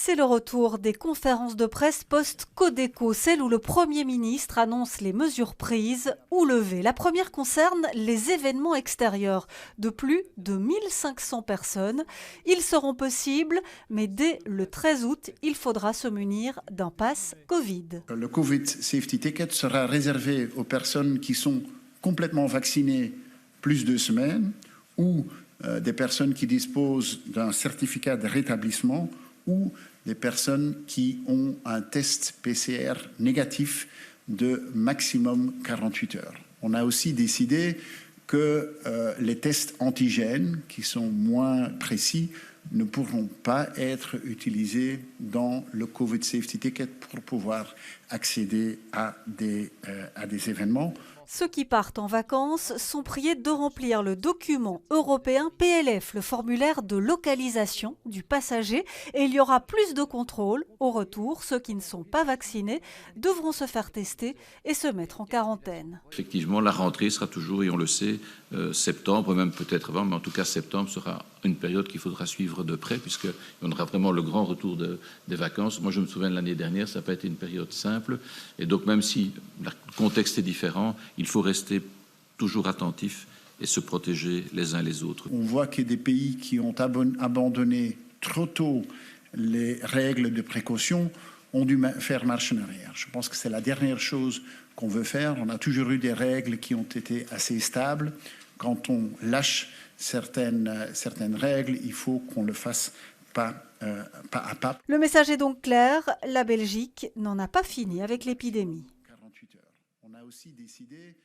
C'est le retour des conférences de presse post-Codeco, celle où le Premier ministre annonce les mesures prises ou levées. La première concerne les événements extérieurs de plus de 1500 personnes. Ils seront possibles, mais dès le 13 août, il faudra se munir d'un pass Covid. Le Covid Safety Ticket sera réservé aux personnes qui sont complètement vaccinées plus de 2 semaines ou des personnes qui disposent d'un certificat de rétablissement ou des personnes qui ont un test PCR négatif de maximum 48 heures. On a aussi décidé que les tests antigènes, qui sont moins précis, ne pourront pas être utilisés dans le Covid Safety Ticket pour pouvoir accéder à des événements. Ceux qui partent en vacances sont priés de remplir le document européen PLF, le formulaire de localisation du passager, et il y aura plus de contrôles au retour. Ceux qui ne sont pas vaccinés devront se faire tester et se mettre en quarantaine. Effectivement, la rentrée sera toujours, et on le sait, septembre, même peut-être avant, mais en tout cas septembre sera une période qu'il faudra suivre de près, puisqu'il y aura vraiment le grand retour des vacances. Moi, je me souviens de l'année dernière, ça n'a pas été une période simple, et donc même si le contexte est différent, il faut rester toujours attentif et se protéger les uns les autres. On voit qu'il y a des pays qui ont abandonné trop tôt les règles de précaution ont dû faire marche en arrière. Je pense que c'est la dernière chose qu'on veut faire. On a toujours eu des règles qui ont été assez stables. Quand on lâche certaines règles, il faut qu'on le fasse pas à pas. Le message est donc clair, la Belgique n'en a pas fini avec l'épidémie. 48 heures. On a aussi décidé